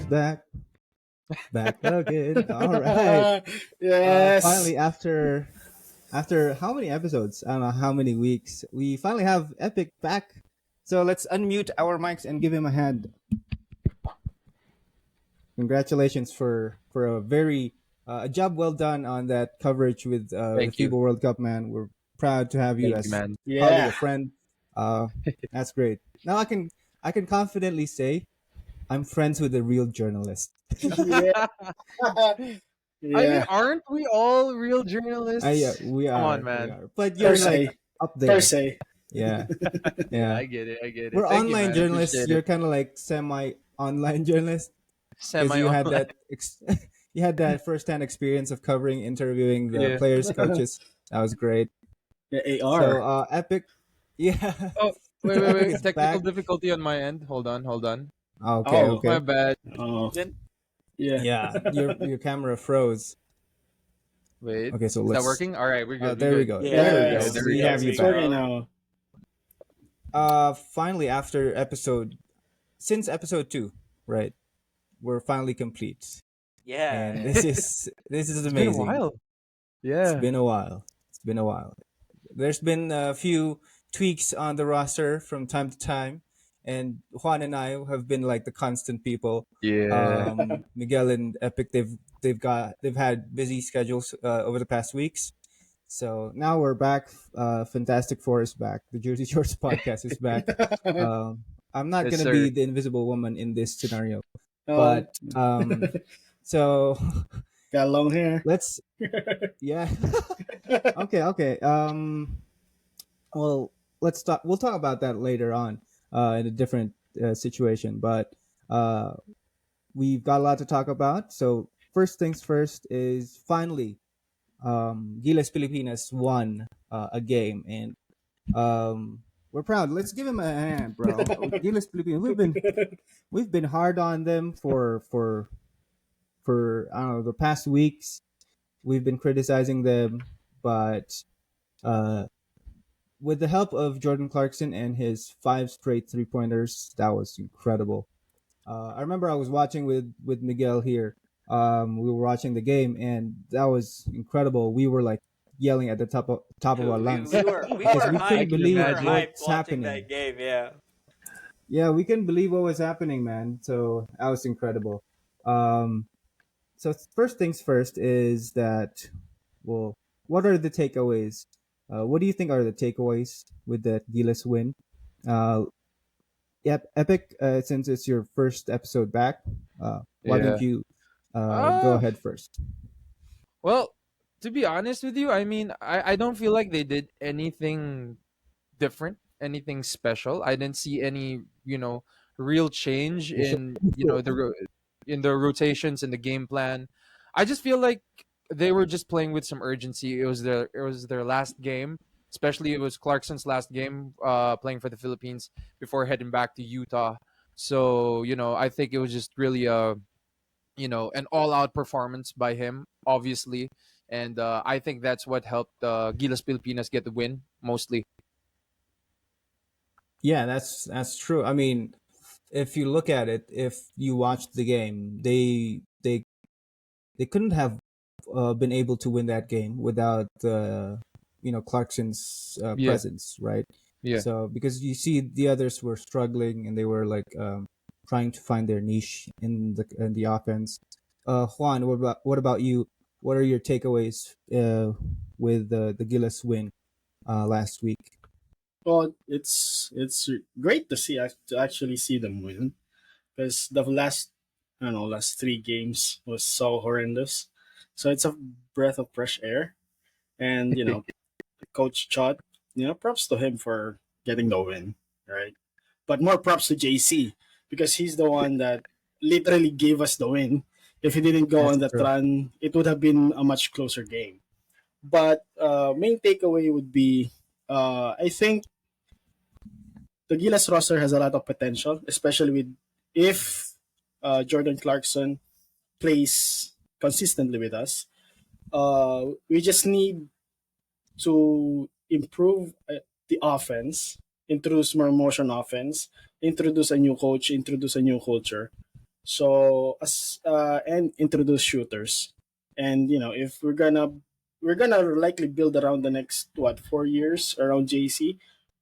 back, back again. All right. Yes. Finally, after how many episodes? I don't know how many weeks. We finally have Epic back. So let's unmute our mics and give him a hand. Congratulations for a very a job well done on that coverage with the Thank FIBA you. World Cup, man. We're proud to have you Thank you, as man. colleague, Yeah. a friend. Uh, that's great. Now I can confidently say I'm friends with a real journalist. Yeah. I mean, Yeah. aren't we all real Yeah, journalists? we Come on, are, we man. are. But Per you're like se. up Per there. se. Yeah, Yeah, yeah. I get it. I get it. We're Thank you, online man. I journalists. appreciate it. You're kind of like semi-online journalists because you had Semi-online. that you had that first-hand experience of covering, interviewing the Yeah. players, coaches. That was great. Yeah, So, AR. Epic, yeah, Oh, wait, so wait, Epic wait. is Technical back. difficulty on my end. Hold on, hold on. Okay, Oh. My okay. bad. Oh. Then Yeah. Yeah, your camera froze. wait. Okay, so Is that let's. working? All right, we're good. We're There we good. go. There we go. Yes. There we We go. have Yes. you It's back. working now. Finally, after since episode 2, right? We're finally complete, and Yeah. this is It's been a amazing. while. It's Yeah. been a while. It's been a while. There's been a few tweaks on the roster from time to time, and Juan and I have been like the constant people. Yeah. Miguel and Epic, they've had busy schedules over the past weeks. So now we're back. Fantastic Four is back. The Jersey Shorts podcast is back. I'm not Yes, gonna be sir. the invisible woman in this scenario, Oh, but so got long hair. let's yeah. Okay. Well, let's talk. We'll talk about that later on in a different situation. But uh, we've got a lot to talk about. So first things first is finally Gilas Pilipinas won a game, and we're proud. Let's give him a hand, bro. Gilas Pilipinas. We've been hard on them for I don't know the past weeks. We've been criticizing them, but uh, with the help of Jordan Clarkson and his 5 straight 3-pointers, that was incredible. I remember I was watching with Miguel here. We were watching the game, and that was incredible. We were like yelling at the top of our we, lungs we were we because were we I couldn't hyped. can We believe were imagine. hyped what's watching happening. that game. Yeah. Yeah, we couldn't believe what was happening, man. So that was incredible. Um, so first things first is that, well, what are the takeaways? What do you think are the takeaways with that Gilas win? Uh, yep, Epic. Since it's your first episode back, why don't Yeah. you go Uh, ahead first? well, to be honest with you, I mean, I don't feel like they did anything different, anything special. I didn't see any, real change You should- in, in the rotations and the game plan. I just feel like they were just playing with some urgency. It was their last game, especially it was Clarkson's last game playing for the Philippines before heading back to Utah. So, I think it was just really an all-out performance by him, obviously. And I think that's what helped Gilas Pilipinas get the win mostly. Yeah, that's true. I mean, if you look at it, if you watched the game, they couldn't have been able to win that game without Clarkson's Yeah, presence, right? yeah. So because you see the others were struggling and they were like trying to find their niche in the offense. Juan, what about you? What are your takeaways with the Gillis win last week? Well, it's great to see to actually see them win because the last I don't know last 3 games was so horrendous. So it's a breath of fresh air, and Coach Chot, props to him for getting the win, right? But more props to JC because he's the one that literally gave us the win. If he didn't go That's on that true. run, it would have been a much closer game. But main takeaway would be, I think the Gilas roster has a lot of potential, especially with if Jordan Clarkson plays consistently with us. We just need to improve the offense, introduce more motion offense, introduce a new coach, introduce a new culture. So as and introduce shooters, and if we're gonna likely build around the next 4 years around JC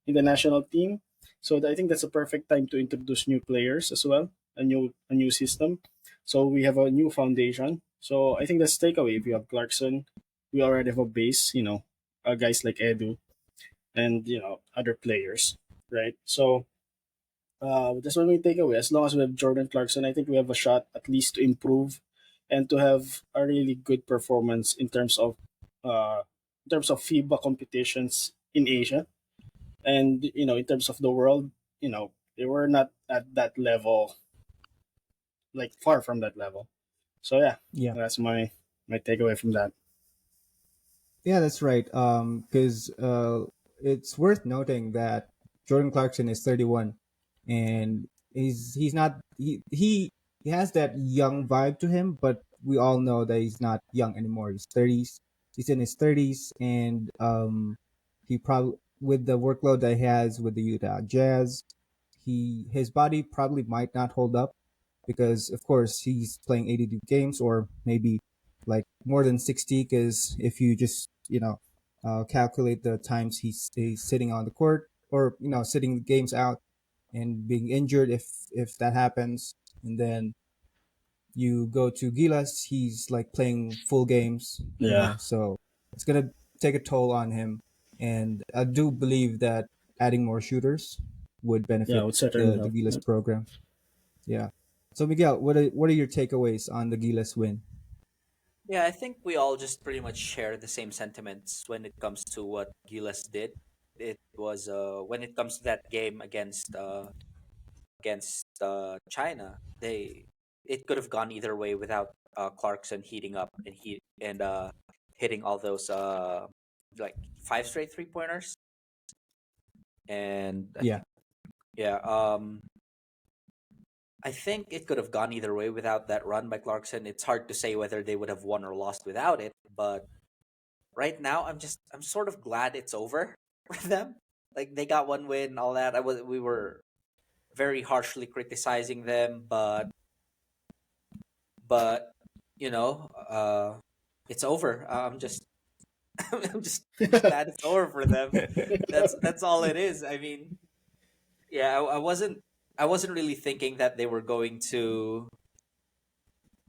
in the national team. So I think that's a perfect time to introduce new players as well, a new system. So we have a new foundation. So I think that's takeaway. If you have Clarkson, we already have a base. Guys like Edu and other players, right? So that's what we take away. As long as we have Jordan Clarkson, I think we have a shot at least to improve and to have a really good performance in terms of FIBA competitions in Asia, and in terms of the world. They were not at that level, like far from that level. So yeah, Yeah. that's my takeaway from that. Yeah, that's right. Because it's worth noting that Jordan Clarkson is 31, and he's not he has that young vibe to him, but we all know that he's not young anymore. He's 30s. He's in his 30s, and he probably, with the workload that he has with the Utah Jazz, his body probably might not hold up because of course he's playing 82 games or maybe like more than 60, because if you just calculate the times he's sitting on the court or sitting games out and being injured, if that happens, and then you go to Gilas, he's like playing full games, Yeah, so it's gonna take a toll on him, and I do believe that adding more shooters would yeah, benefit would certainly the help. Gilas Yeah. program. Yeah. So Miguel, what are your takeaways on the Gilas win? Yeah, I think we all just pretty much share the same sentiments when it comes to what Gilas did. It was when it comes to that game against China, they it could have gone either way without Clarkson heating up and hitting all those like five straight 3 pointers. And I Yeah. think yeah, I think it could have gone either way without that run by Clarkson. It's hard to say whether they would have won or lost without it, but right now I'm sort of glad it's over for them. Like they got one win, all that. We were very harshly criticizing them, but you know, it's over. I'm just glad it's over for them. That's all it is. I mean, yeah, I wasn't really thinking that they were going to.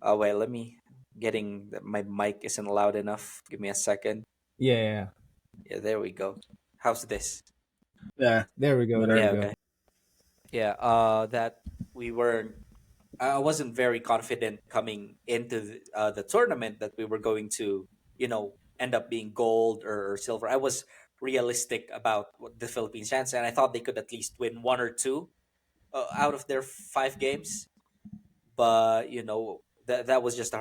Oh wait, let me getting my mic isn't loud enough. Give me a second. Yeah. Yeah. Yeah, there we go. How's this? Yeah, There we go. There better. we Yeah, go. okay. Yeah, that we weren't. I wasn't very confident coming into the tournament that we were going to, end up being gold or silver. I was realistic about what the Philippines' chance, and I thought they could at least win one or two out of their 5 games. But that was just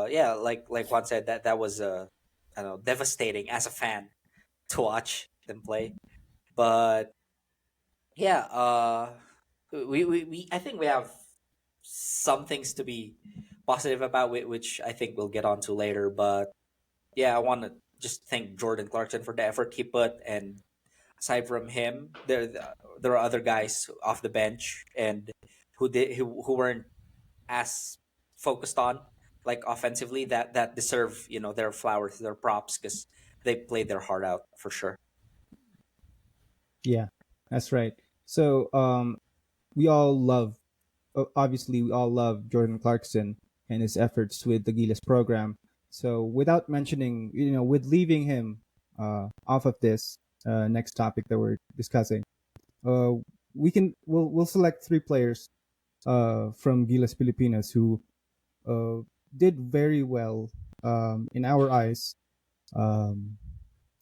yeah, like Juan said, that was I don't know, devastating as a fan to watch them play. But yeah, we I think we have some things to be positive about, which I think we'll get onto later. But yeah, I want to just thank Jordan Clarkson for the effort he put, and aside from him, there are other guys off the bench and who weren't as focused on like offensively that deserve their flowers, their props, because they played their heart out for sure. Yeah. That's right. So we all love obviously we all love Jordan Clarkson and his efforts with the Gilas program. So without mentioning, with leaving him off of this next topic that we're discussing, uh, we'll select three players from Gilas Pilipinas who uh, did very well in our eyes um,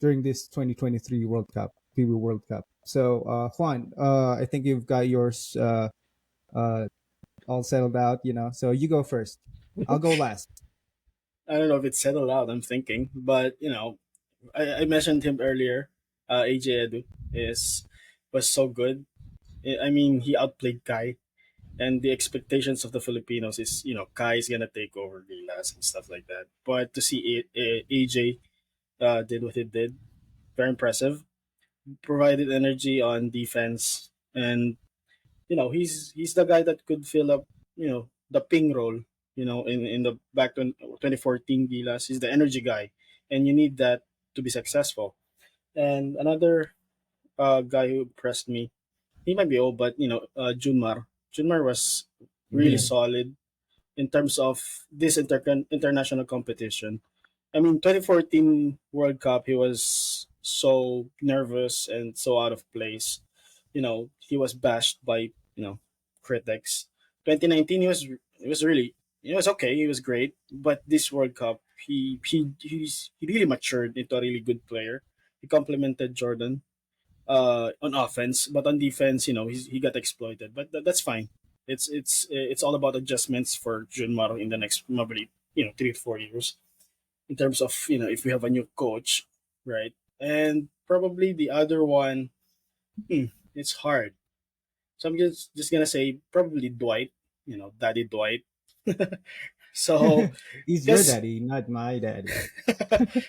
during this 2023 World Cup, FIBA World Cup. So Juan, I think you've got yours uh, all settled out, so you go first. I'll go last. I don't know if it's settled out. I'm thinking, but I mentioned him earlier. AJ Edu is was so good. I mean, he outplayed Kai, and the expectations of the Filipinos is Kai is gonna take over Gilas and stuff like that. But to see AJ did what he did, very impressive. Provided energy on defense, and he's the guy that could fill up. the ping role. In the back to 2014 Gilas, he's the energy guy, and you need that to be successful. And another guy who impressed me, he might be old, but Junmar. Junmar was really Yeah. solid in terms of this international competition. I mean, 2014 World Cup, he was so nervous and so out of place. He was bashed by critics. 2019, he was really he was okay. He was great, but this World Cup, he really matured into a really good player. He complemented Jordan on offense, but on defense, he got exploited. But that's fine. It's all about adjustments for Junmar in the next probably 3 to 4 years in terms of if we have a new coach, right? And probably the other one, it's hard. So I'm just gonna say probably Dwight, Daddy Dwight. So He's your because daddy, not my daddy.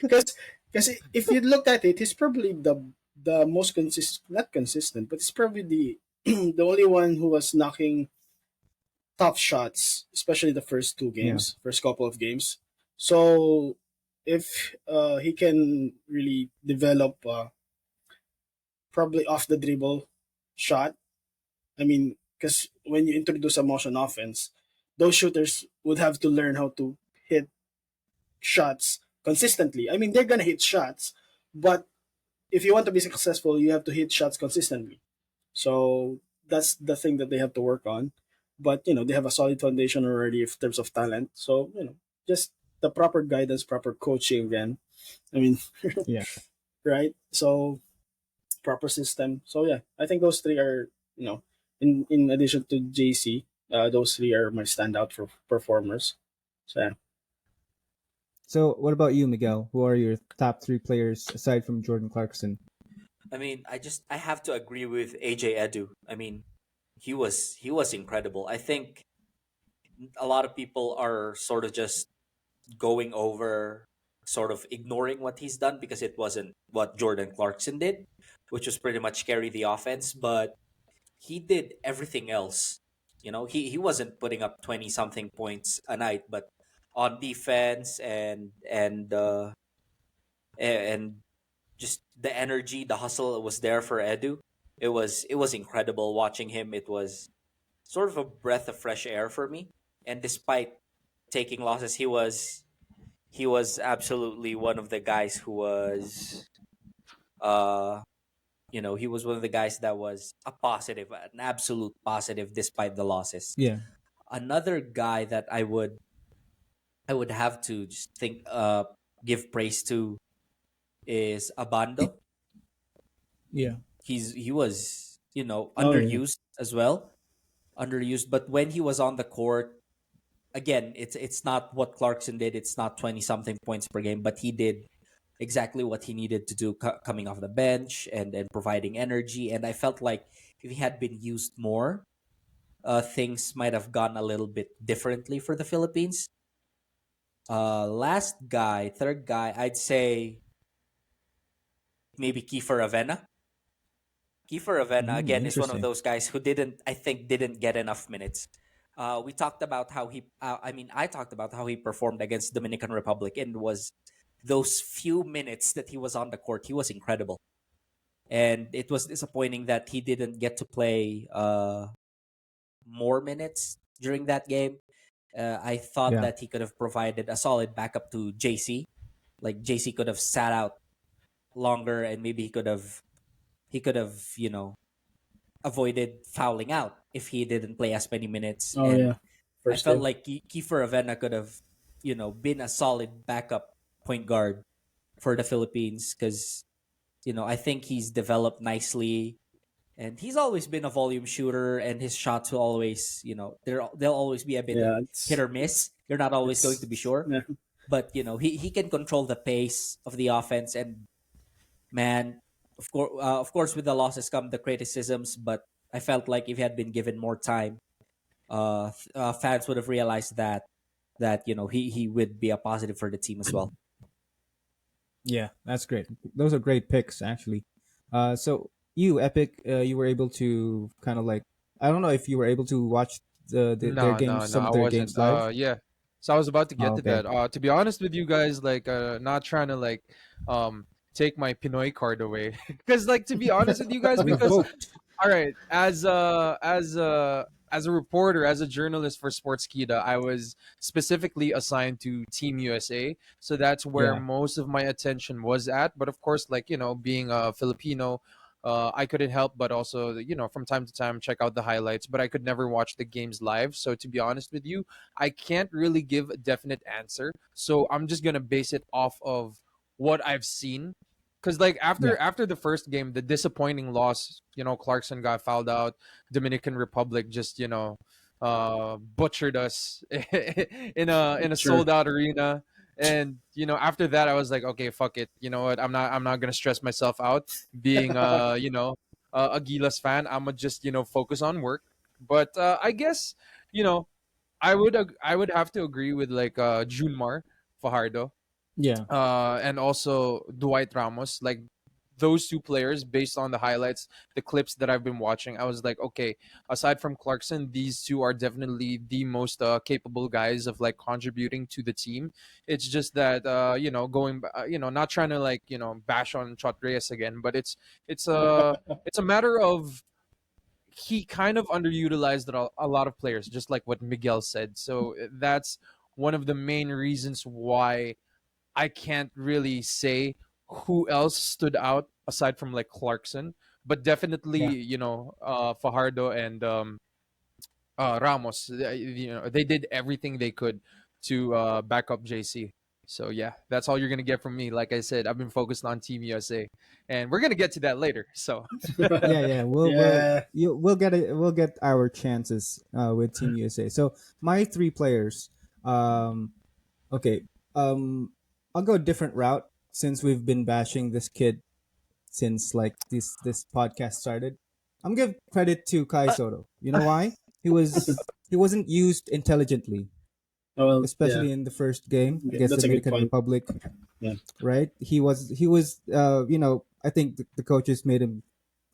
because because if you look at it, he's probably the most not consistent, but it's probably the the only one who was knocking tough shots, especially the first two Yeah. games, first couple of games. So if he can really develop probably off the dribble shot, I mean, because when you introduce a motion offense, those shooters would have to learn how to hit shots consistently. I mean, they're gonna hit shots, but if you want to be successful, you have to hit shots consistently. So that's the thing that they have to work on. But they have a solid foundation already in terms of talent. So just the proper guidance, proper coaching again. I mean, Yeah. right? So proper system. So yeah, I think those three are in addition to JC, those three are my standout for performers. So yeah. So, what about you, Miguel? Who are your top three players aside from Jordan Clarkson? I mean, I have to agree with AJ Edu. I mean, he was incredible. I think a lot of people are sort of just going over, sort of ignoring what he's done because it wasn't what Jordan Clarkson did, which was pretty much carry the offense, but he did everything else. He wasn't putting up 20 something points a night, but on defense and just the energy, the hustle was there for Edu. It was incredible watching him. It was sort of a breath of fresh air for me. And despite taking losses, he was absolutely one of the guys who was uh he was one of the guys that was a positive, an absolute positive despite the losses. Yeah. Another guy that I would have to just think give praise to is Abando. Yeah. He was Oh yeah. underused as well, underused. But when he was on the court, again, it's not what Clarkson did. It's not 20 something points per game, but he did exactly what he needed to do, coming off the bench and providing energy. And I felt like if he had been used more, things might have gone a little bit differently for the Philippines. Last guy, third guy, I'd say maybe Kiefer Avena. Kiefer Avena again is one of Interesting. those guys who didn't get enough minutes. We talked about how I talked about how he performed against Dominican Republic, and was those few minutes that he was on the court, he was incredible. And it was disappointing that he didn't get to play more minutes during that game. I thought Yeah. that he could have provided a solid backup to JC. Like JC could have sat out longer, and maybe he could have avoided fouling out if he didn't play as many minutes. Oh And yeah. I First felt day. like Kiefer Avena could have, been a solid backup point guard for the Philippines, because, I think he's developed nicely, and he's always been a volume shooter, and his shots will always, they'll always be a bit of Yeah. hit It's or miss. You're not always going to be it's sure, yeah. but he can control the pace of the offense. And man, of course, with the losses come the criticisms, but I felt like if he had been given more time, fans would have realized that he would be a positive for the team as well. Yeah, that's great. Those are great picks, actually. So you, Epic, you were able to kind of like, I don't know if you were able to watch their No, no, games, no, some I of their wasn't. games live? Yeah. So I was about to Oh, get to okay. that. To be honest with you guys, like, not trying to like, take my Pinoy card away, because like to be honest with you guys, because Revoked. all right, as a reporter, as a journalist for Sportskita, I was specifically assigned to Team USA, so that's where Yeah, most of my attention was at. But of course, like being a Filipino, I couldn't help but also from time to time check out the highlights. But I could never watch the games live. So to be honest with you, I can't really give a definite answer. So I'm just gonna base it off of what I've seen, because like yeah, after the first game, the disappointing loss, Clarkson got fouled out, Dominican Republic just butchered us in a Sure. sold out arena. And after that I was like, okay, fuck it, you know what, I'm not gonna stress myself out being a Gilas fan. I'm gonna just focus on work. But I guess you know I would have to agree with like Junmar Fajardo, yeah, and also Dwight Ramos. Like those two players, based on the highlights, the clips that I've been watching, I was like, okay, aside from Clarkson, these two are definitely the most capable guys of like contributing to the team. It's just that not trying to like bash on Chot Reyes again, but it's a matter of he kind of underutilized a lot of players, just like what Miguel said. So that's one of the main reasons why I can't really say who else stood out aside from like Clarkson, but definitely yeah. Fajardo and Ramos. They did everything they could to back up JC. So yeah, that's all you're gonna get from me. Like I said, I've been focused on Team USA, and we're gonna get to that later. So Yeah, yeah. Yeah. We'll get our chances with Team USA. So my three players. Um, okay. I'll go a different route since we've been bashing this kid since like this podcast started. I'm gonna give credit to Kai Soto. You know why? He wasn't used intelligently, Well, yeah. especially in the first game against That's a good Dominican point. Republic. Yeah. Right? He was. I think the coaches made him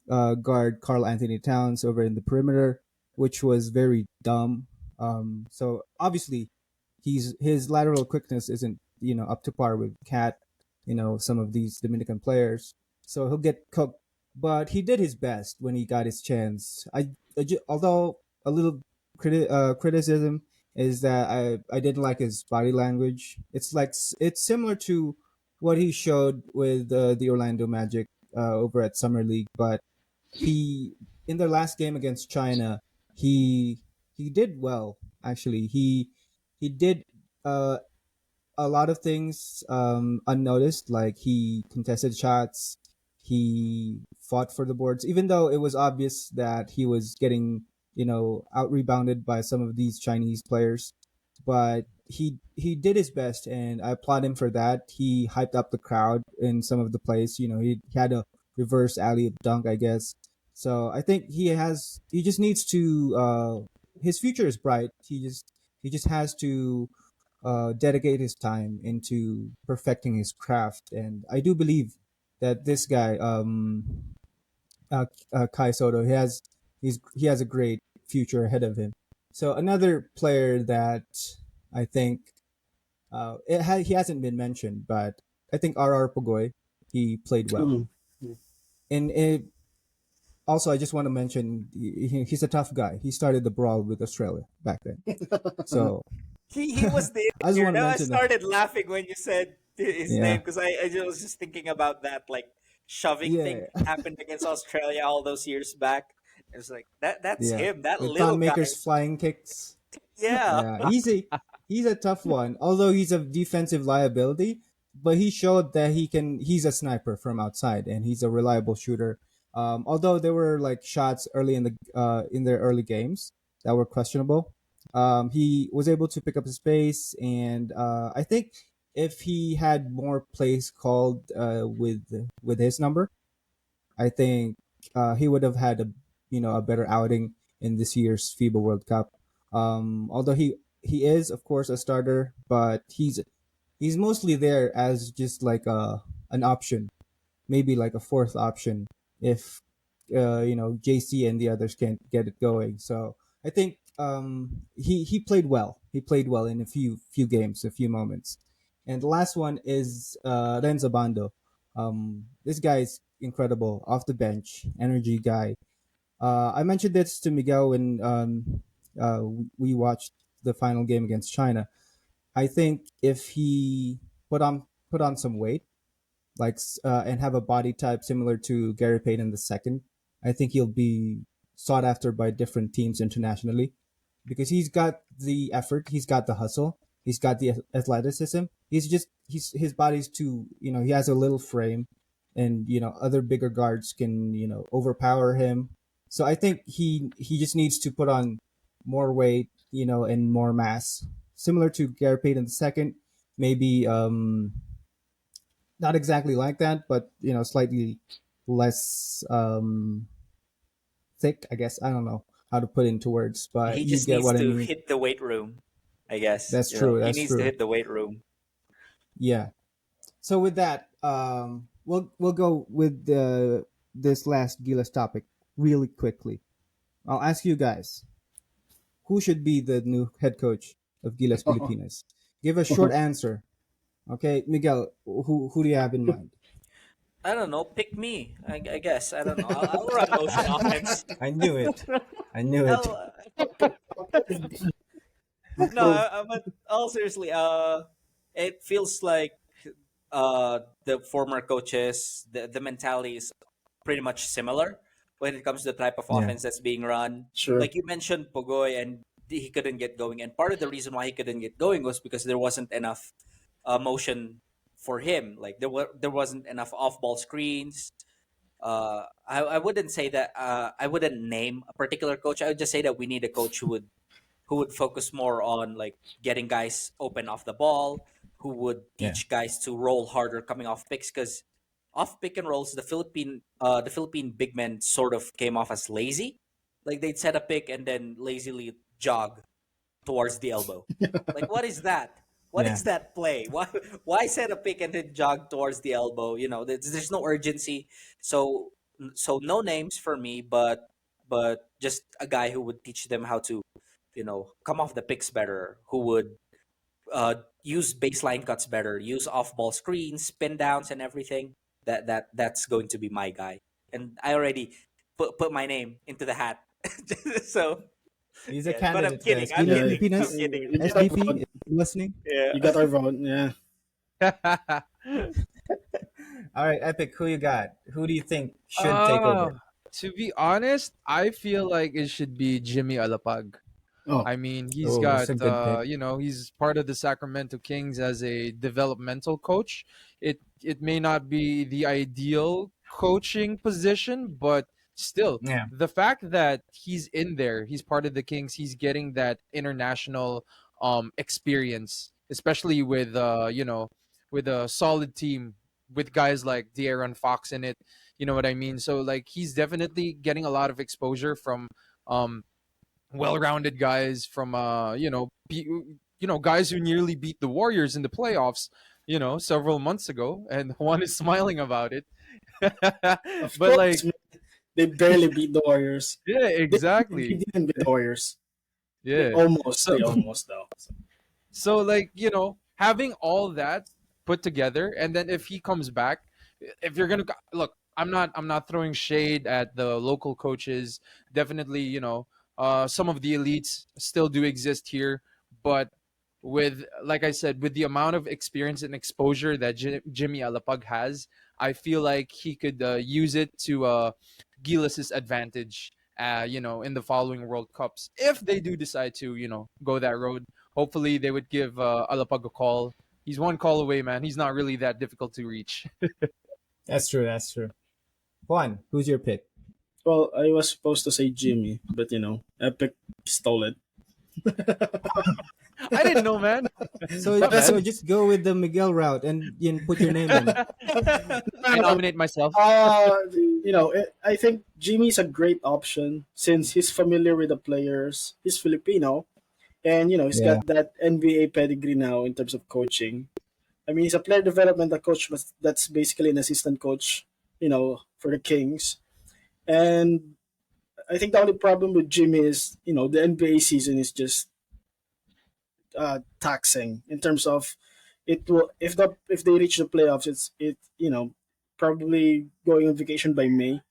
guard Carl Anthony Towns over in the perimeter, which was very dumb. So obviously, his lateral quickness isn't up to par with Cat, some of these Dominican players. So he'll get cooked, but he did his best when he got his chance. Although a little criticism is that I didn't like his body language. It's similar to what he showed with the Orlando Magic over at Summer League, but he in their last game against China, he he did well actually. He did uh, a lot of things unnoticed, like he contested shots, he fought for the boards, even though it was obvious that he was getting out rebounded by some of these Chinese players. But he did his best, and I applaud him for that. He hyped up the crowd in some of the plays. He had a reverse alley dunk, I guess. So I think he just needs to his future is bright. He just has to dedicate his time into perfecting his craft. And I do believe that this guy, Kai Soto, he has a great future ahead of him. So another player that I think he hasn't been mentioned, but I think R.R. Pugoy, he played well. Mm. And also, I just want to mention he's a tough guy. He started the brawl with Australia back then. So He was the I just here. want to Now I mention that. started laughing when you said his name Yeah, because I was just thinking about that like shoving thing yeah, happened against Australia all those years back. It's like that's yeah. him, that With little Thon guy. Maker's flying kicks. Yeah. Yeah, he's a tough one. Although he's a defensive liability, but he showed that he's a sniper from outside and he's a reliable shooter. Although there were like shots early in their early games that were questionable, he was able to pick up his pace, and I think if he had more plays called with his number, I think he would have had a better outing in this year's FIBA World Cup. Although he is of course a starter, but he's mostly there as just like an option, maybe like a fourth option if JC and the others can't get it going. So I think he played well. He played well in a few games, a few moments. And the last one is Renzo Bando. This guy is incredible off the bench, energy guy. I mentioned this to Miguel when we watched the final game against China. I think if he put on some weight, like and have a body type similar to Gary Payton the second, I think he'll be sought after by different teams internationally because he's got the effort, he's got the hustle, he's got the athleticism. He's his body's too, he has a little frame, and other bigger guards can overpower him. So I think he just needs to put on more weight, and more mass, similar to Gary Payton the second, maybe not exactly like that, but slightly less thick. I guess I don't know how to put it into words, but He you just get needs what I to mean. hit the weight room, I guess. That's true. He That's needs to true. hit the weight room. Yeah. So with that, we'll go with this last Gilas topic really quickly. I'll ask you guys, who should be the new head coach of Gilas Pilipinas? Give a short answer. Okay, Miguel, who do you have in mind? I don't know. Pick me. I guess. I don't know. I'll run motion offense. I knew it. I knew it. I'll, no, but all seriously, it feels like the former coaches, the mentality is pretty much similar when it comes to the type of Yeah. offense that's being run. Sure. Like you mentioned, Pogoy, and he couldn't get going, and part of the reason why he couldn't get going was because there wasn't enough motion for him. Like there wasn't enough off-ball screens. I wouldn't say that. I wouldn't name a particular coach. I would just say that we need a coach who would focus more on like getting guys open off the ball, who would Yeah. teach guys to roll harder coming off picks, because off pick and rolls the Philippine big men sort of came off as lazy. Like they'd set a pick and then lazily jog towards the elbow. Like what is that? What Yeah. is that play? Why set a pick and then jog towards the elbow? There's no urgency. So no names for me, but just a guy who would teach them how to come off the picks better, who would use baseline cuts better, use off ball screens, spin downs, and everything. That's going to be my guy, and I already put my name into the hat. So He's a yeah, but I'm candidate, kidding. guys. I'm Gilas Yeah, kidding. I'm Pilipinas, kidding. you got our SVP, vote. if you're listening. You Yeah. got our vote. Yeah. All right, Epic, who you got? Who do you think should take Uh, over? to be honest, I feel like it should be Jimmy Alapag. Oh, I mean, he's Oh, that's got a good pick. he's part of the Sacramento Kings as a developmental coach. It may not be the ideal coaching position, but still, Yeah. the fact that he's in there, he's part of the Kings, he's getting that international experience, especially with with a solid team with guys like De'Aaron Fox in it. You know what I mean? So like he's definitely getting a lot of exposure from um well-rounded guys from guys who nearly beat the Warriors in the playoffs, several months ago, and Juan is smiling about it. of But like, course, man. They barely beat the Warriors. yeah, They exactly. didn't beat the Warriors. They Yeah. almost. So They almost though. so like, having all that put together, and then if he comes back, if you're gonna look, I'm not throwing shade at the local coaches. Definitely, some of the elites still do exist here, but with, like I said, with the amount of experience and exposure that Jimmy Alapag has, I feel like he could use it to Gilas's advantage. In the following World Cups, if they do decide to, go that road, hopefully they would give Alapag a call. He's one call away, man. He's not really that difficult to reach. That's true. That's true. Juan, who's your pick? Well, I was supposed to say Jimmy, but Epic stole it. I didn't know, man. So, My so bad. just go with the Miguel route and put your name in. I nominate myself. I think Jimmy's a great option since he's familiar with the players. He's Filipino, and he's Yeah. got that NBA pedigree now in terms of coaching. I mean, he's a player developmental coach, but that's basically an assistant coach, for the Kings. And I think the only problem with Jimmy is, the NBA season is just taxing in terms of it will if they reach the playoffs, probably going on vacation by May,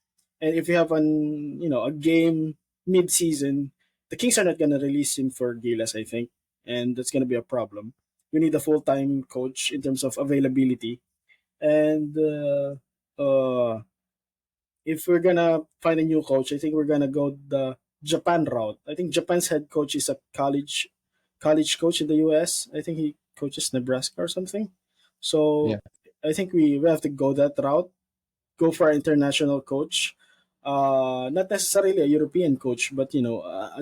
and if you have a game mid season, the Kings are not gonna release him for Gilas, I think, and that's gonna be a problem. We need a full time coach in terms of availability, and if we're gonna find a new coach, I think we're gonna go the Japan route. I think Japan's head coach is a college coach in the US. I think he coaches Nebraska or something. Yeah. So I think we have to go that route. Go for an international coach. Not necessarily a European coach, but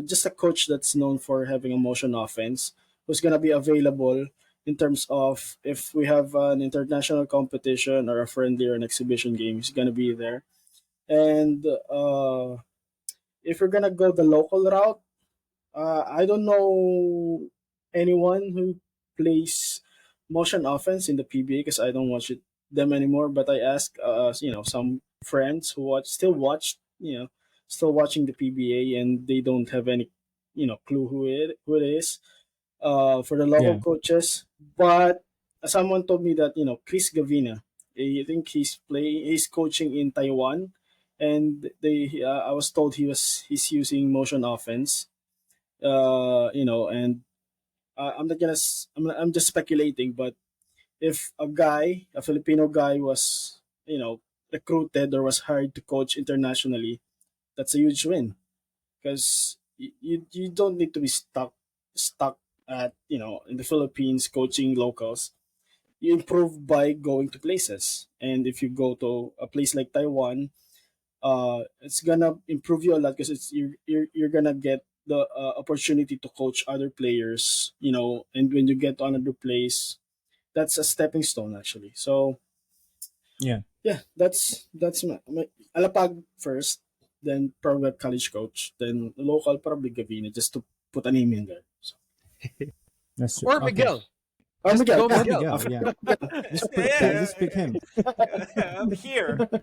just a coach that's known for having a motion offense, who's gonna be available in terms of if we have an international competition or a friendly or an exhibition game, he's gonna be there. And if we're gonna go the local route, I don't know anyone who plays motion offense in the PBA because I don't watch them anymore. But I asked, some friends who still watching the PBA, and they don't have any, clue who it is. For the local Yeah. coaches, but someone told me that Chris Gavina, I think he's coaching in Taiwan, and I was told he's using motion offense, and I'm not gonna I'm just speculating, but if a Filipino guy was recruited or was hired to coach internationally, that's a huge win because you don't need to be stuck at in the Philippines coaching locals. You improve by going to places, and if you go to a place like Taiwan, it's gonna improve you a lot because you're gonna get the opportunity to coach other players, and when you get to another place, that's a stepping stone actually. So Yeah. yeah, that's my Alapag first, then probably a college coach, then local probably Gavina just to put a name in there. So, That's true. Or Okay. Miguel. oh Just Miguel, go Or Miguel. Miguel, yeah. Just Yeah, put yeah, just pick him. I'm here. I'm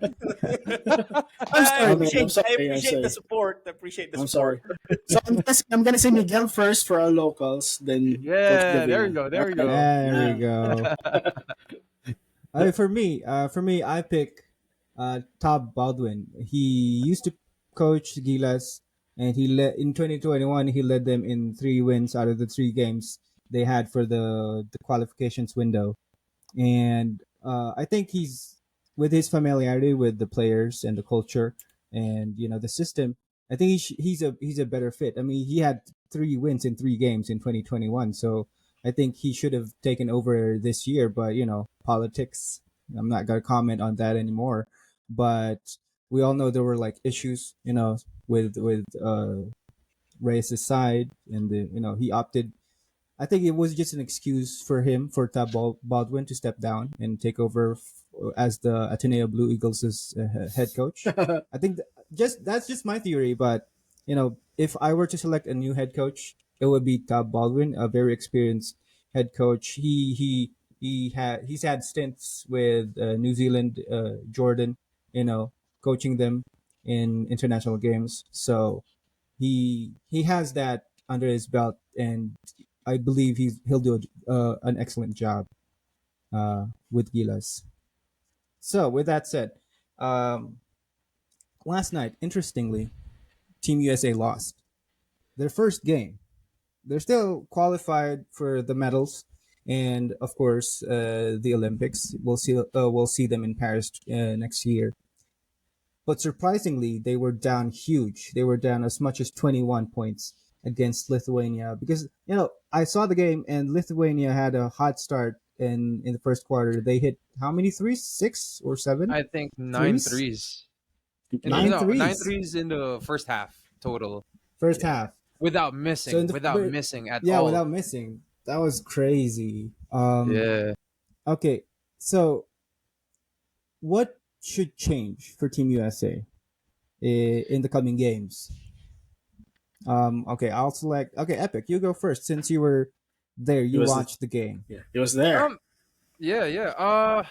I sorry, man. appreciate I'm I sorry. I'm appreciate the sorry. support. I appreciate the I'm support. sorry. So I'm gonna say Miguel first for our locals, then Coach Yeah, there we Gavina. go. All There we right. go. There we Yeah. go. For me, I pick Todd Baldwin. He used to coach Gilas, and he led in 2021. He led them in 3 wins out of the 3 games they had for the qualifications window. And I think he's with his familiarity with the players and the culture and the system. I think he's a better fit. I mean, he had 3 wins in 3 games in 2021, so I think he should have taken over this year. But politics. I'm not gonna comment on that anymore. But we all know there were like issues, with race aside, and he opted. I think it was just an excuse for him for Baldwin to step down and take over as the Ateneo Blue Eagles' head coach. I think just that's just my theory, but if I were to select a new head coach, it would be Tab Baldwin, a very experienced head coach. He's had stints with New Zealand, Jordan, coaching them in international games. So he has that under his belt, and I believe he'll do an excellent job with Gilas. So with that said, um, last night, interestingly, Team USA lost their first game. They're still qualified for the medals, and of course, the Olympics. We'll see them in Paris next year. But surprisingly, they were down huge. They were down as much as 21 points against Lithuania because I saw the game and Lithuania had a hot start in the first quarter. They hit how many threes? 6 or 7 I think nine threes? threes. Nine No, nine threes threes in the first half total. first Yeah. half. Without So missing. Without missing at yeah, all. without missing. That was crazy. Yeah. Okay, so what should change for Team USA in the coming games? Okay, I'll select. Okay, Epic, you go first since you were there. He You was watched the game. yeah, he was there. Um yeah. All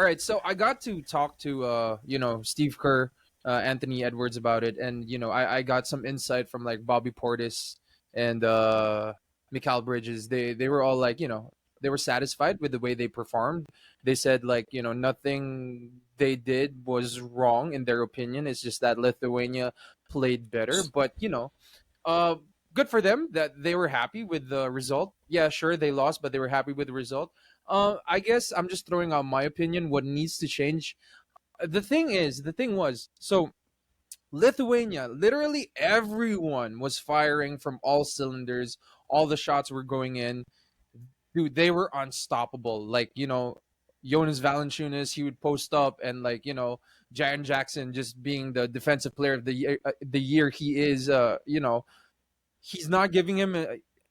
right, so I got to talk to Steve Kerr Anthony Edwards about it, and I got some insight from like Bobby Portis and Mikal Bridges. They were all like, they were satisfied with the way they performed. They said like, nothing they did was wrong in their opinion. It's just that Lithuania played better, but uh, good for them that they were happy with the result. Yeah, sure they lost, but they were happy with the result. I guess I'm just throwing out my opinion. What needs to change? The thing was, so Lithuania, literally everyone was firing from all cylinders. All the shots were going in. Dude, they were unstoppable. Like, Jonas Valanciunas, he would post up, and like, Jaren Jackson just being the defensive player of the year he is, he's not giving him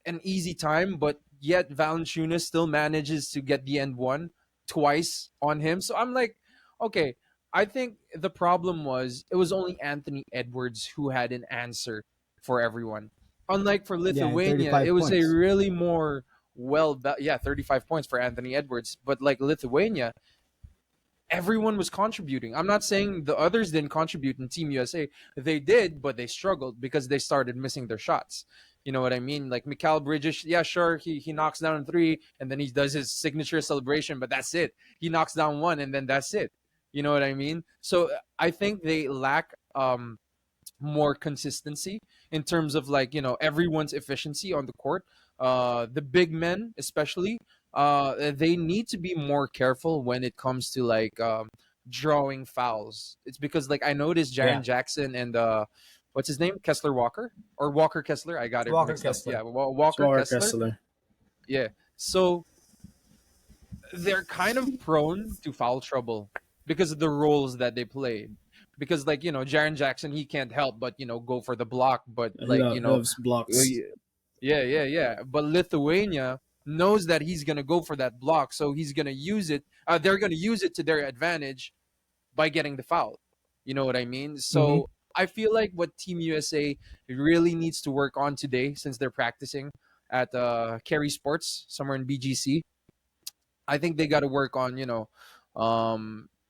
an easy time, but yet Valanciunas still manages to get the end one twice on him. So I'm like, okay, I think the problem was it was only Anthony Edwards who had an answer for everyone. Unlike for Yeah, and Lithuania, it 35 was a points. really more yeah, 35 points for Anthony Edwards. But like Lithuania, everyone was contributing. I'm not saying the others didn't contribute in Team USA. They did, but they struggled because they started missing their shots. You know what I mean? Like Mikal Bridges, yeah, sure, he knocks down three and then he does his signature celebration, but that's it. He knocks down one and then that's it. You know what I mean? So I think they lack more consistency in terms of like everyone's efficiency on the court. The big men especially, they need to be more careful when it comes to like drawing fouls. It's because like I noticed Yeah, Jaren Jackson and what's his name, Kessler Walker or Walker Kessler, I got it Walker mixed up. Yeah, Kessler. Walker Suarez Kessler. Kessler. Yeah, so they're kind of prone to foul trouble because of the roles that they play. Because like Jaren Jackson, he can't help but go for the block, but like Loves blocks. yeah, yeah, yeah. But Lithuania knows that he's gonna go for that block, so he's gonna use it. They're gonna use it to their advantage by getting the foul. You know what I mean? Mm-hmm. So I feel like what Team USA really needs to work on today, since they're practicing at Kerry Sports somewhere in BGC, I think they got to work on,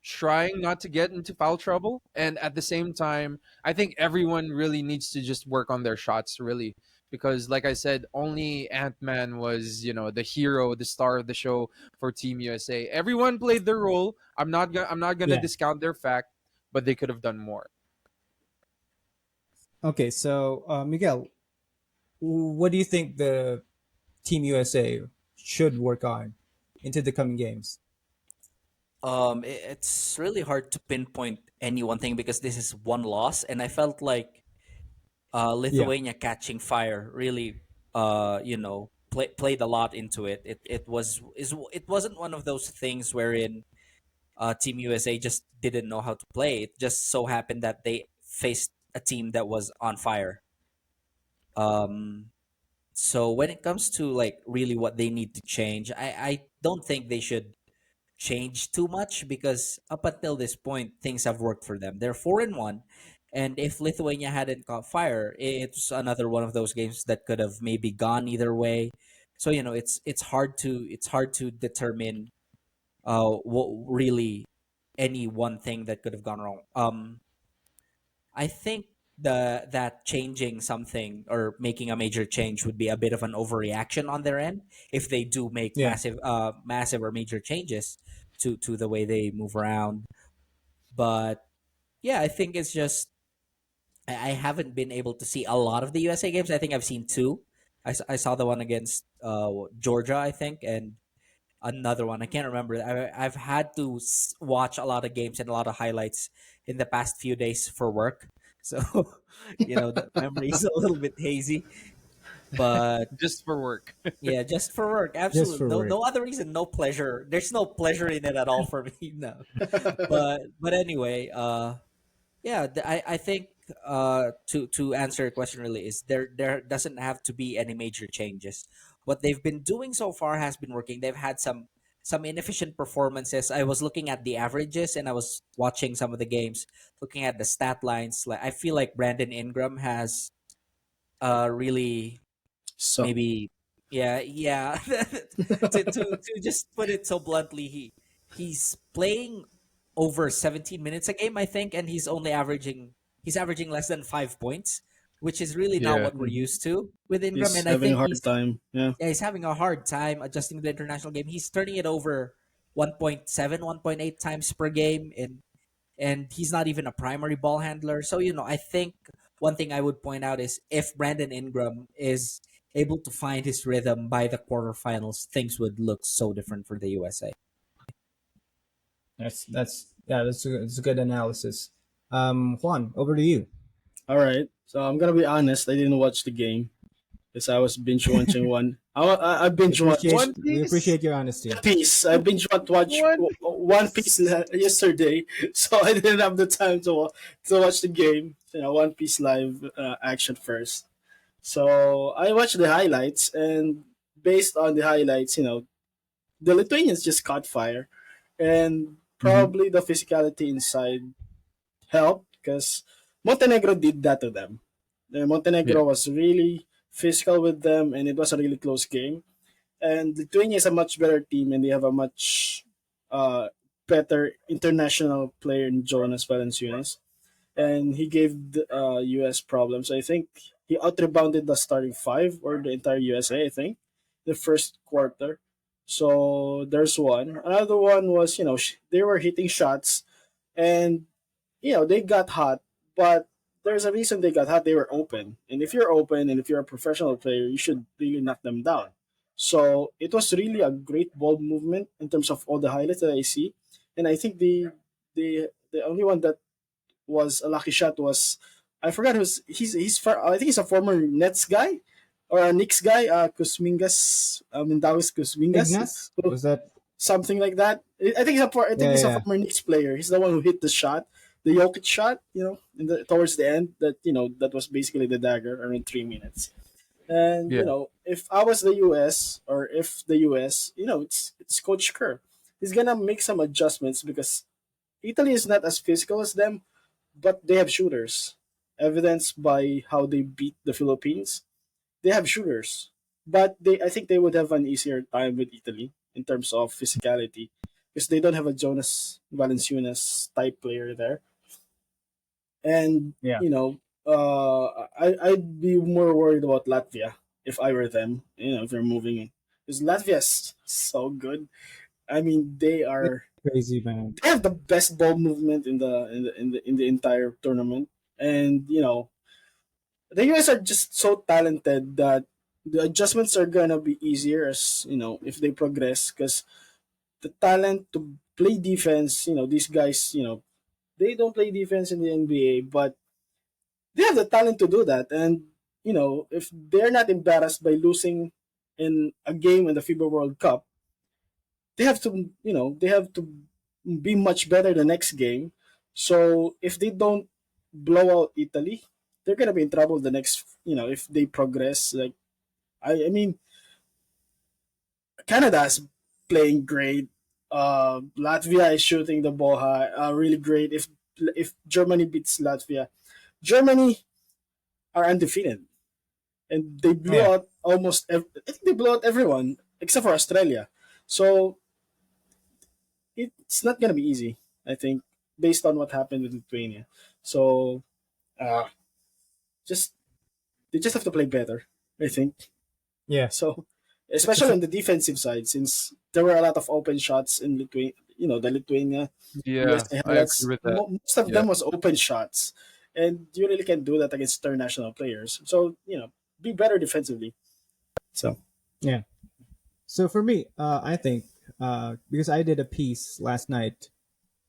trying not to get into foul trouble. And at the same time, I think everyone really needs to just work on their shots, really. Because, like I said, only Ant Man was, the hero, the star of the show for Team USA. Everyone played their role. I'm not gonna Yeah. discount their fact, but they could have done more. Okay, so Miguel, what do you think the Team USA should work on into the coming games? It's really hard to pinpoint any one thing because this is one loss, and I felt like Yeah, Lithuania catching fire really, played a lot into it. It wasn't one of those things wherein Team USA just didn't know how to play. It just so happened that they faced a team that was on fire. Um, so when it comes to like really what they need to change, I don't think they should change too much because up until this point things have worked for them. They're 4-1, and if Lithuania hadn't caught fire, it's another one of those games that could have maybe gone either way. So it's hard to determine what really any one thing that could have gone wrong. I think that changing something or making a major change would be a bit of an overreaction on their end if they do make yeah. massive or major changes to the way they move around. But yeah, I think it's just I haven't been able to see a lot of the USA games. I think I've seen two. I saw the one against Georgia, I think, and another one. I can't remember. I've had to watch a lot of games and a lot of highlights in the past few days for work. So, the memory is a little bit hazy. But Just for work. yeah, just for work. Just Absolutely. for No, work. no other reason. No pleasure. There's no pleasure in it at all for me. No. But anyway, yeah, I think to answer your question really is there doesn't have to be any major changes. What they've been doing so far has been working. They've had some inefficient performances. I was looking at the averages and I was watching some of the games, looking at the stat lines. Like I feel like Brandon Ingram has really So maybe yeah to just put it so bluntly, he's playing over 17 minutes a game, I think, and he's averaging less than 5 points, which is really not Yeah. what we're used to with Ingram. He's And I having a think hard time. Yeah. he's having a hard time adjusting to the international game. He's turning it over 1.7, 1.8 times per game, and he's not even a primary ball handler. So, I think one thing I would point out is if Brandon Ingram is able to find his rhythm by the quarterfinals, things would look so different for the USA. That's a good analysis. Juan, over to you. All right. So I'm gonna be honest. I didn't watch the game because I was binge watching one. I We binge appreciate watched One we Piece. appreciate your honesty. Piece. I binge watch One One Piece Piece. yesterday, so I didn't have the time to watch the game. One Piece live action first. So I watched the highlights, and based on the highlights, the Lithuanians just caught fire, and Hmm. probably the physicality inside helped because Montenegro did that to them. Yeah. Montenegro was really physical with them, and it was a really close game. And Lithuania is a much better team, and they have a much uh, better international player in Jonas Valanciunas, and he gave the US problems. I think he out rebounded the starting five or the entire USA. I think the first quarter. So there's one. Another one was they were hitting shots, and they got hot, but there's a reason they got hot. They were open, and if you're open and if you're a professional player, you should really knock them down. So it was really a great ball movement in terms of all the highlights that I see, and I think the only one that was a lucky shot was I forgot who's I think he's a former Nets guy or a Knicks guy, Kuzmingas, Mindaugas Kuzmingas, Ignas, was that? something like that. I think Yeah, he's a yeah, former Knicks player. He's the one who hit the shot, the Jokic shot, towards the end that was basically the dagger around 3 minutes. And Yeah. if I was the US or if the US, it's Coach Kerr. He's gonna make some adjustments because Italy is not as physical as them, but they have shooters. Evidenced by how they beat the Philippines, they have shooters. But I think they would have an easier time with Italy in terms of physicality because they don't have a Jonas Valanciunas type player there. And yeah. I'd be more worried about Latvia if I were them. If they're moving in, because Latvia's so good. I mean, It's crazy, man. they have the best ball movement in the entire tournament, and the US are just so talented that the adjustments are gonna be easier as if they progress because the talent to play defense, these guys, they don't play defense in the NBA, but they have the talent to do that. And if they're not embarrassed by losing in a game in the FIBA World Cup, they have to be much better the next game. So if they don't blow out Italy, they're gonna be in trouble the next. If they progress, like I mean, Canada's playing great. Latvia is shooting the ball high, really great. If Germany beats Latvia, Germany are undefeated, and they blew Yeah, out I think they blew out everyone except for Australia. So it's not gonna be easy. I think based on what happened with Lithuania. So uh, just they just have to play better. I think yeah. so, It's especially on the defensive side, since there were a lot of open shots in Lithuania. The Lithuania Yeah. USA I agree highlights. with that. Most of Yeah. them was open shots, and you really can't do that against international players. So be better defensively. So yeah. So for me, I think because I did a piece last night,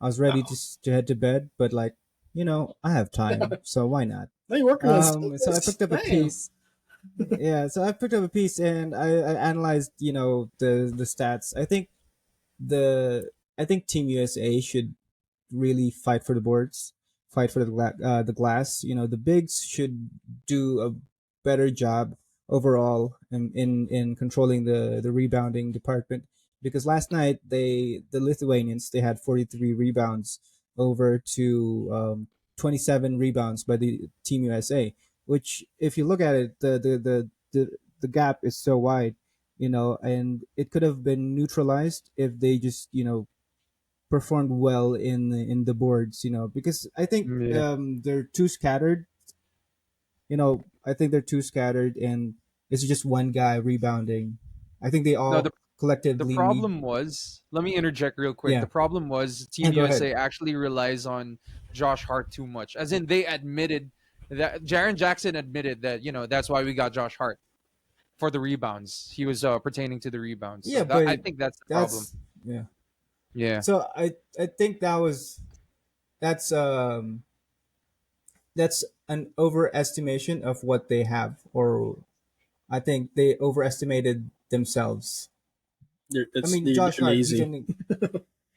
I was ready oh, to head to bed, but like I have time, so why not? now you're working on something. So I picked up a Damn. piece. Yeah, so I picked up a piece and I analyzed the stats. The I think Team USA should really fight for the boards, fight for the glass. The bigs should do a better job overall in controlling the rebounding department. Because last night the Lithuanians they had 43 rebounds over to 27 rebounds by the Team USA. Which, if you look at it, the gap is so wide, and it could have been neutralized if they just performed well in the boards. Because I think Yeah. they're too scattered. I think they're too scattered, and it's just one guy rebounding. I think they No, all the collectively need. problem was, let me interject real quick. Yeah, The problem was and Team go ahead. USA actually relies on Josh Hart too much. As in, they admitted that Jaron Jackson admitted that that's why we got Josh Hart for the rebounds. He was pertaining to the rebounds. Yeah, So that I but think that's the problem. that's yeah. Yeah. So I think that's that's an overestimation of what they have, or I think they overestimated themselves. I mean, They're Josh Hart, he's lazy. an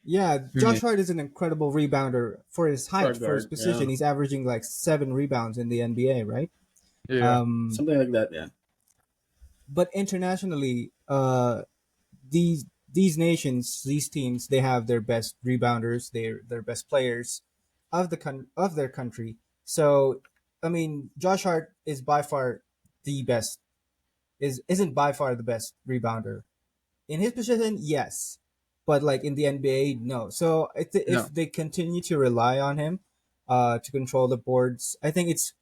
yeah, Yeah. Josh Hart is an incredible rebounder for his height, Guard for his guard, yeah, position. He's averaging like 7 rebounds in the NBA, right? Yeah. Um, something like that. Yeah, but internationally, these nations, these teams, they have their best rebounders, their best players of their country. So, I mean, Josh Hart is by far the best. Isn't by far the best rebounder in his position. Yes, but like in the NBA, no. So No. if they continue to rely on him, to control the boards, I think it's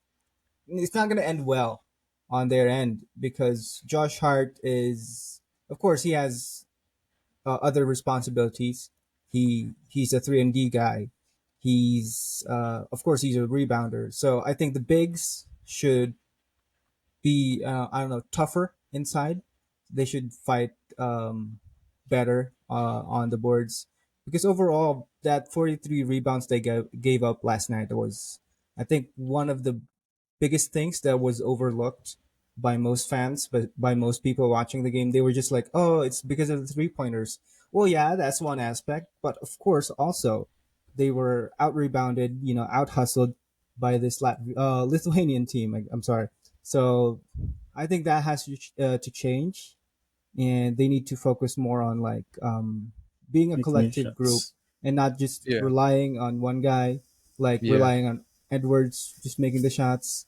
not going to end well on their end because Josh Hart is, of course, he has other responsibilities. He's a 3 and D guy. He's of course he's a rebounder. So I think the bigs should be I don't know, tougher inside. They should fight better on the boards because overall that 43 rebounds they gave up last night was, I think, one of the biggest things that was overlooked by most fans, but by most people watching the game. They were just like, oh, it's because of the 3 pointers. Well, yeah, that's one aspect, but of course also they were out rebounded, out hustled by this Lithuanian team. I'm sorry. So I think that has to change, and they need to focus more on like being a make me collective group shots. and not just Yeah. relying on one guy, like Yeah. relying on Edwards just making the shots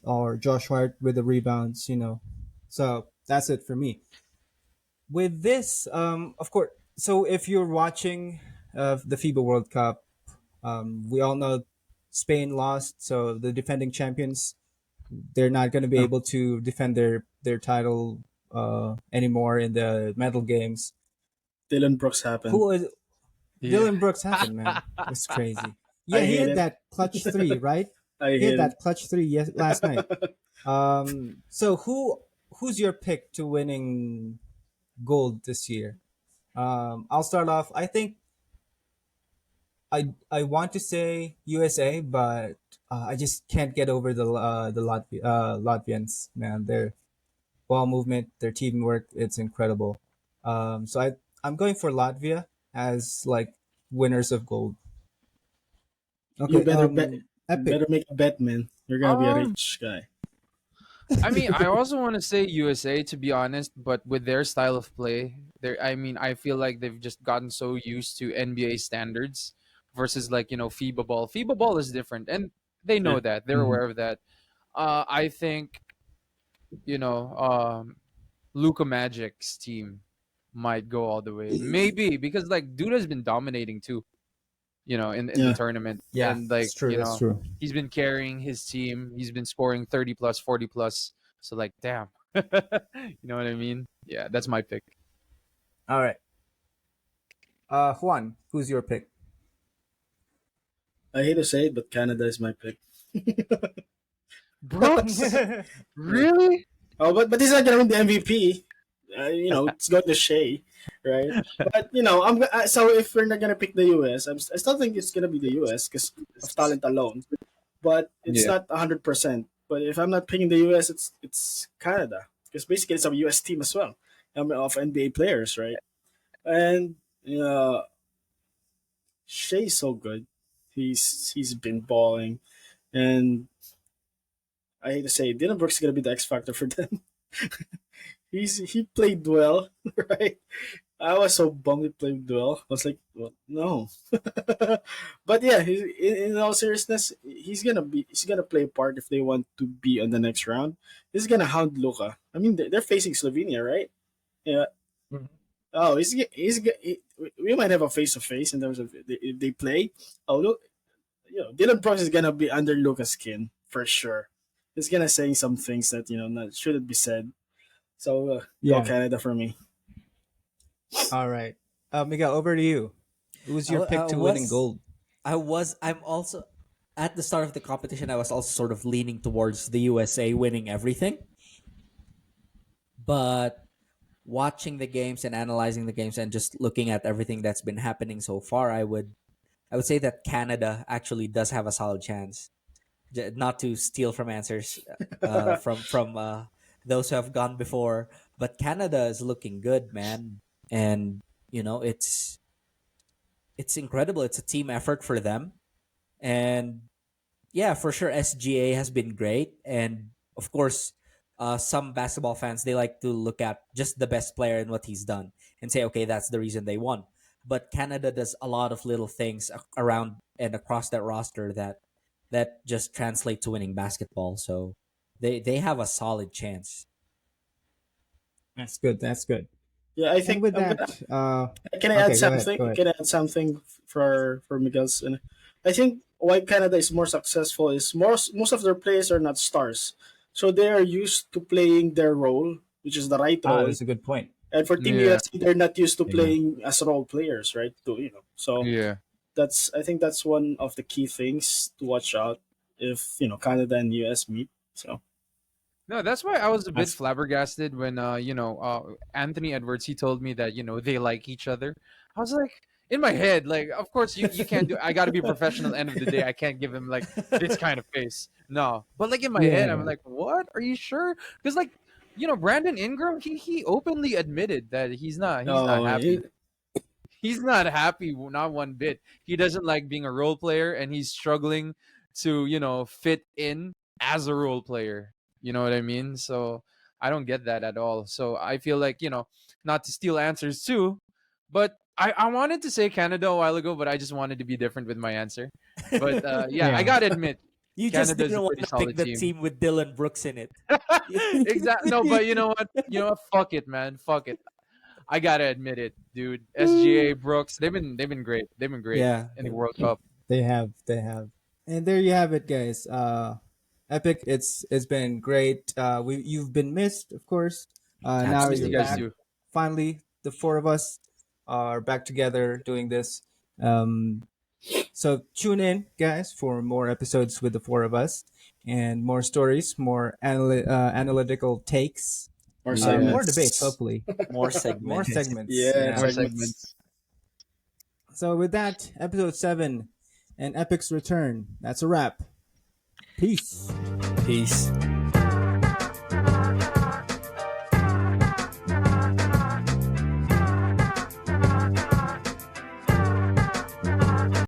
or Josh Hart with the rebounds. So that's it for me. With this, of course, so if you're watching the FIBA World Cup, we all know Spain lost, so the defending champions, they're not going to be Oh, able to defend their title anymore in the medal games. Dylan Brooks happened. Who is Yeah. Dylan Brooks happened, man? It's crazy. I Yeah, he hate hit it. that clutch three, right? I He hit hate that clutch three last night. it. So who's your pick to winning gold this year? I'll start off. I think I want to say USA, but I just can't get over the Latvians. Man, their ball movement, their teamwork, it's incredible. So I'm going for Latvia as like winners of gold. You Okay. better bet. Epic. Better make a bet, man. You're gonna be a Um, rich guy. I mean, I also want to say USA to be honest, but with their style of play, I mean, I feel like they've just gotten so used to NBA standards versus like FIBA ball. FIBA ball is different, and they Yeah. know that. They're Mhm. aware of that. I think you know, Luka Magic's team might go all the way. Maybe because like dude has been dominating too, in the Yeah. tournament. Yeah, And that's like, true. That's true. he's been carrying his team. He's been scoring 30 plus, 40 plus. So like, damn. You know what I mean? Yeah, that's my pick. All right. Juan, who's your pick? I hate to say it, but Canada is my pick. Brooks? Yeah. Really? Oh, but he's not gonna win the MVP. It's going to Shea, right? But so if we're not gonna pick the US, I still think it's gonna be the US because of talent alone. But it's Yeah. not 100%. But if I'm not picking the US, it's Canada because basically it's a US team as well. Of NBA players, right? And Shea's so good. He's been balling, and I hate to say, it, Dylan Brooks is gonna be the X factor for them. He played well, right? I was so bummed he played well. I was like, well, no. But yeah, in all seriousness, he's gonna play a part if they want to be on the next round. He's gonna hound Luka. I mean, they're facing Slovenia, right? Yeah. Mhm. Oh, we might have a face to face in terms of if they play. Oh look, Dylan Brooks is gonna be under Lucas' skin for sure. He's gonna say some things that not shouldn't be said. So go Yeah. Canada for me. All right. Miguel, over to you. Who's your pick to win in gold? I'm also at the start of the competition. I was also sort of leaning towards the USA winning everything, but watching the games and analyzing the games and just looking at everything that's been happening so far, I would say that Canada actually does have a solid chance. Not to steal from answers from those who have gone before, but Canada is looking good, man, and it's incredible. It's a team effort for them, and yeah, for sure, SGA has been great, and of course, some basketball fans they like to look at just the best player and what he's done and say, okay, that's the reason they won. But Canada does a lot of little things around and across that roster that just translate to winning basketball. So they have a solid chance. That's good. That's good. Yeah, I And think with I'm gonna. that, Can I add okay, go ahead. something? Go ahead. Can I add something for Miguel's? I think why Canada is more successful is most of their players are not stars, so they are used to playing their role, which is the right role. That's a good point. And for Team Yeah, USA, they're not used to Yeah. playing as role players, right? So yeah. I think that's one of the key things to watch out if Canada and US meet. So No, that's why I was a bit That's flabbergasted when Anthony Edwards he told me that they like each other. I was like in my head, like of course you can't do I gotta be professional end of the day. I can't give him like this kind of face. No. But like in my head, I'm yeah. like, what? Are you sure? Because like, Brandon Ingram, he openly admitted that he's not no, happy. He's not happy, not one bit. He doesn't like being a role player and he's struggling to, fit in as a role player. You know what I mean? So I don't get that at all. So I feel like, not to steal answers too, but I wanted to say Canada a while ago, but I just wanted to be different with my answer. But yeah, I Yeah. gotta admit, You just Canada is didn't a want pretty to pick solid the team. team with Dylan Brooks in it. Exactly. No, but you know what? Fuck it, man. Fuck it. I gotta admit it, dude. SGA, Brooks, they've been great. They've been great Yeah. in the World Cup. They have. They have. And there you have it, guys. Epic. It's been great. You've been missed, of course. Now Miss you're you guys Absolutely. back. too. Finally, the four of us are back together doing this. Um, so tune in, guys, for more episodes with the four of us and more stories, more analytical takes, more Yeah. more segments. debates, hopefully, More more segments. segments. Yeah, Yeah. More segments. segments. So with that, episode 7 and Epic's return. That's a wrap. Peace. Peace.